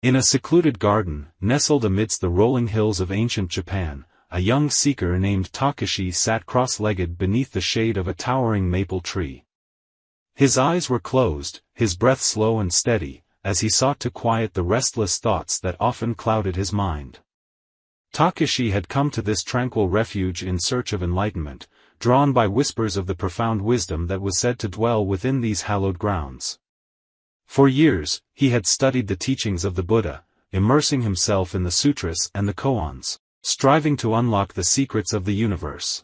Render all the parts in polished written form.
In a secluded garden, nestled amidst the rolling hills of ancient Japan, a young seeker named Takashi sat cross-legged beneath the shade of a towering maple tree. His eyes were closed, his breath slow and steady, as he sought to quiet the restless thoughts that often clouded his mind. Takashi had come to this tranquil refuge in search of enlightenment, drawn by whispers of the profound wisdom that was said to dwell within these hallowed grounds. For years, he had studied the teachings of the Buddha, immersing himself in the sutras and the koans, striving to unlock the secrets of the universe.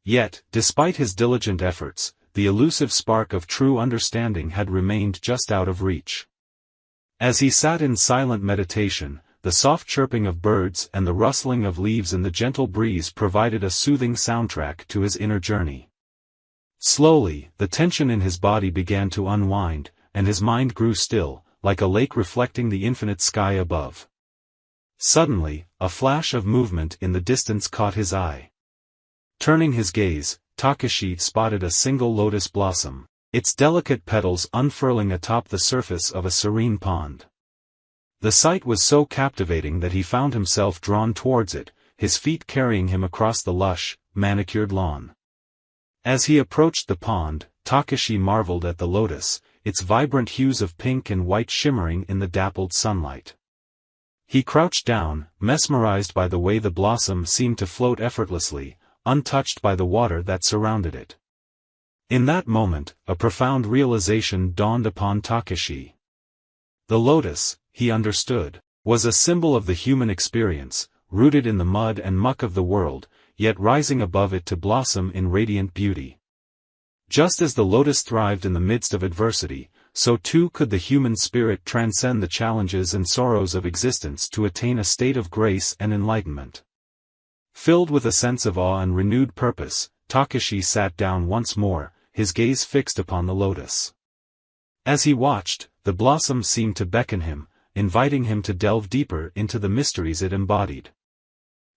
Yet, despite his diligent efforts, the elusive spark of true understanding had remained just out of reach. As he sat in silent meditation, the soft chirping of birds and the rustling of leaves in the gentle breeze provided a soothing soundtrack to his inner journey. Slowly, the tension in his body began to unwind, and his mind grew still, like a lake reflecting the infinite sky above. Suddenly, a flash of movement in the distance caught his eye. Turning his gaze, Takashi spotted a single lotus blossom, its delicate petals unfurling atop the surface of a serene pond. The sight was so captivating that he found himself drawn towards it, his feet carrying him across the lush, manicured lawn. As he approached the pond, Takashi marveled at the lotus, its vibrant hues of pink and white shimmering in the dappled sunlight. He crouched down, mesmerized by the way the blossom seemed to float effortlessly, untouched by the water that surrounded it. In that moment, a profound realization dawned upon Takashi. The lotus, he understood, was a symbol of the human experience, rooted in the mud and muck of the world, yet rising above it to blossom in radiant beauty. Just as the lotus thrived in the midst of adversity, so too could the human spirit transcend the challenges and sorrows of existence to attain a state of grace and enlightenment. Filled with a sense of awe and renewed purpose, Takashi sat down once more, his gaze fixed upon the lotus. As he watched, the blossom seemed to beckon him, inviting him to delve deeper into the mysteries it embodied.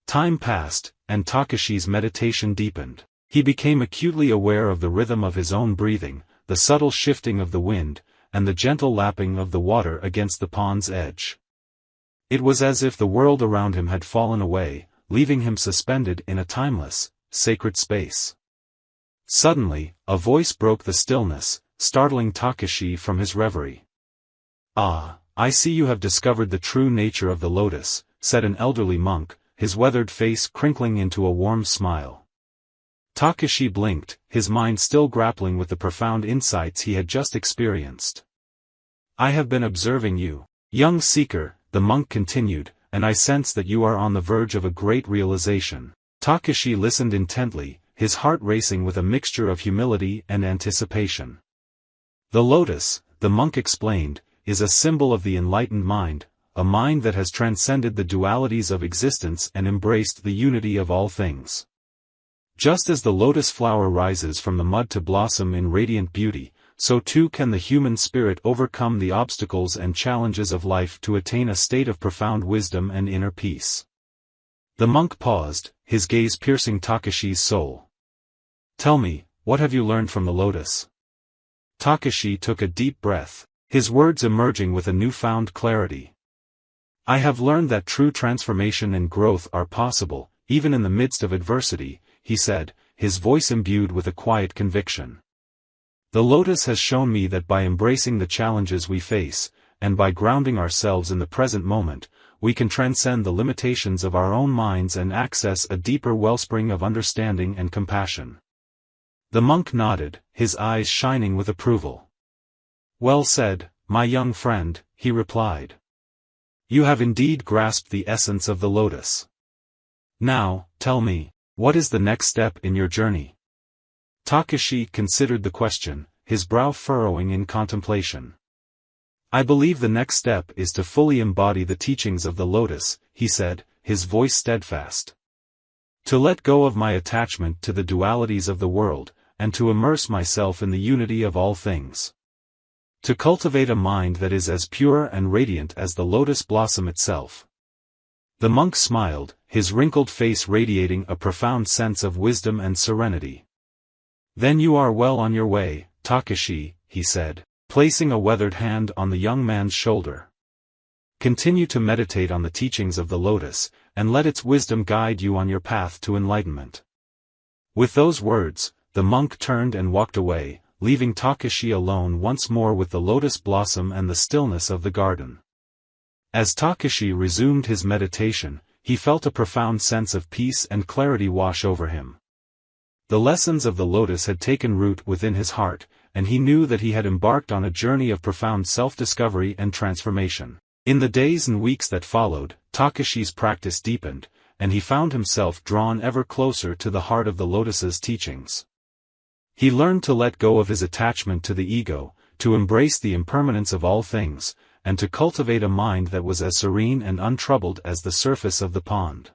Time passed, and Takashi's meditation deepened. He became acutely aware of the rhythm of his own breathing, the subtle shifting of the wind, and the gentle lapping of the water against the pond's edge. It was as if the world around him had fallen away, leaving him suspended in a timeless, sacred space. Suddenly, a voice broke the stillness, startling Takashi from his reverie. "Ah, I see you have discovered the true nature of the lotus," said an elderly monk, his weathered face crinkling into a warm smile. Takashi blinked, his mind still grappling with the profound insights he had just experienced. "I have been observing you, young seeker," the monk continued, "and I sense that you are on the verge of a great realization." Takashi listened intently, his heart racing with a mixture of humility and anticipation. "The lotus," the monk explained, "is a symbol of the enlightened mind, a mind that has transcended the dualities of existence and embraced the unity of all things. Just as the lotus flower rises from the mud to blossom in radiant beauty, so too can the human spirit overcome the obstacles and challenges of life to attain a state of profound wisdom and inner peace." The monk paused, his gaze piercing Takashi's soul. "Tell me, what have you learned from the lotus?" Takashi took a deep breath, his words emerging with a newfound clarity. "I have learned that true transformation and growth are possible, even in the midst of adversity," he said, his voice imbued with a quiet conviction. "The lotus has shown me that by embracing the challenges we face, and by grounding ourselves in the present moment, we can transcend the limitations of our own minds and access a deeper wellspring of understanding and compassion." The monk nodded, his eyes shining with approval. "Well said, my young friend," he replied. "You have indeed grasped the essence of the lotus. Now, tell me, what is the next step in your journey?" Takashi considered the question, his brow furrowing in contemplation. "I believe the next step is to fully embody the teachings of the lotus," he said, his voice steadfast. "To let go of my attachment to the dualities of the world, and to immerse myself in the unity of all things. To cultivate a mind that is as pure and radiant as the lotus blossom itself." The monk smiled, his wrinkled face radiating a profound sense of wisdom and serenity. "Then you are well on your way, Takashi," he said, placing a weathered hand on the young man's shoulder. Continue to meditate on the teachings of the Lotus, and let its wisdom guide you on your path to enlightenment." With those words, the monk turned and walked away, leaving Takashi alone once more with the lotus blossom and the stillness of the garden. As Takashi resumed his meditation, he felt a profound sense of peace and clarity wash over him. The lessons of the lotus had taken root within his heart, and he knew that he had embarked on a journey of profound self-discovery and transformation. In the days and weeks that followed, Takashi's practice deepened, and he found himself drawn ever closer to the heart of the lotus's teachings. He learned to let go of his attachment to the ego, to embrace the impermanence of all things, and to cultivate a mind that was as serene and untroubled as the surface of the pond.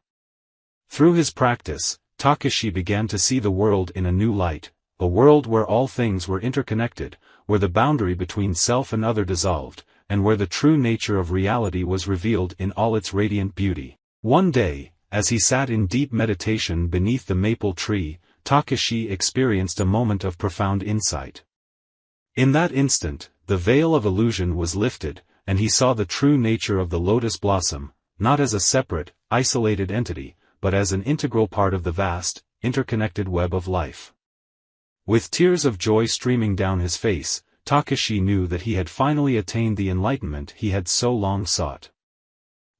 Through his practice, Takashi began to see the world in a new light, a world where all things were interconnected, where the boundary between self and other dissolved, and where the true nature of reality was revealed in all its radiant beauty. One day, as he sat in deep meditation beneath the maple tree, Takashi experienced a moment of profound insight. In that instant, the veil of illusion was lifted, and he saw the true nature of the lotus blossom, not as a separate, isolated entity, but as an integral part of the vast, interconnected web of life. With tears of joy streaming down his face, Takashi knew that he had finally attained the enlightenment he had so long sought.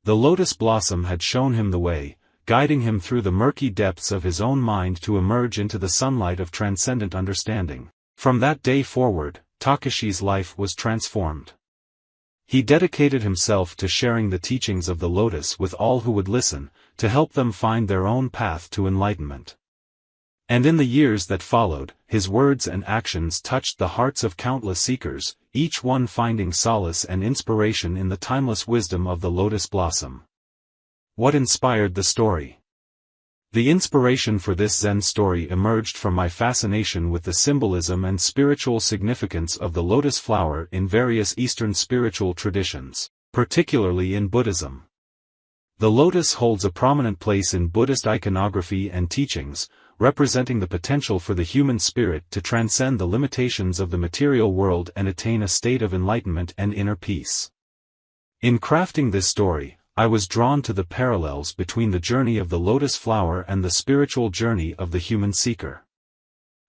The lotus blossom had shown him the way, guiding him through the murky depths of his own mind to emerge into the sunlight of transcendent understanding. From that day forward, Takashi's life was transformed. He dedicated himself to sharing the teachings of the Lotus with all who would listen, to help them find their own path to enlightenment. And in the years that followed, his words and actions touched the hearts of countless seekers, each one finding solace and inspiration in the timeless wisdom of the lotus blossom. What inspired the story? The inspiration for this Zen story emerged from my fascination with the symbolism and spiritual significance of the lotus flower in various Eastern spiritual traditions, particularly in Buddhism. The lotus holds a prominent place in Buddhist iconography and teachings, representing the potential for the human spirit to transcend the limitations of the material world and attain a state of enlightenment and inner peace. In crafting this story, I was drawn to the parallels between the journey of the lotus flower and the spiritual journey of the human seeker.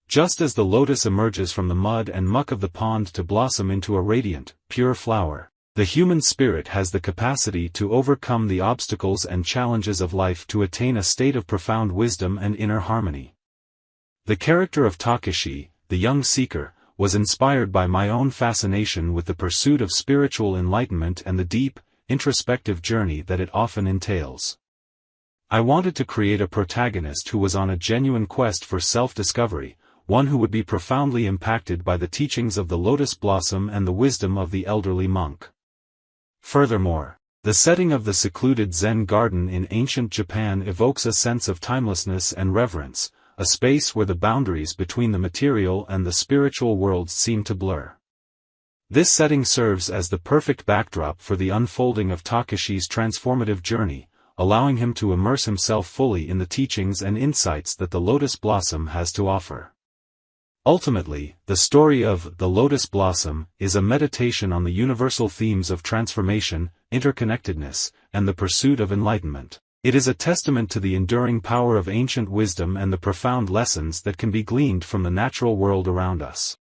Just as the lotus emerges from the mud and muck of the pond to blossom into a radiant, pure flower, the human spirit has the capacity to overcome the obstacles and challenges of life to attain a state of profound wisdom and inner harmony. The character of Takashi, the young seeker, was inspired by my own fascination with the pursuit of spiritual enlightenment and the deep, introspective journey that it often entails. I wanted to create a protagonist who was on a genuine quest for self-discovery, one who would be profoundly impacted by the teachings of the lotus blossom and the wisdom of the elderly monk. Furthermore, the setting of the secluded Zen garden in ancient Japan evokes a sense of timelessness and reverence, a space where the boundaries between the material and the spiritual worlds seem to blur. This setting serves as the perfect backdrop for the unfolding of Takashi's transformative journey, allowing him to immerse himself fully in the teachings and insights that the lotus blossom has to offer. Ultimately, the story of The Lotus Blossom is a meditation on the universal themes of transformation, interconnectedness, and the pursuit of enlightenment. It is a testament to the enduring power of ancient wisdom and the profound lessons that can be gleaned from the natural world around us.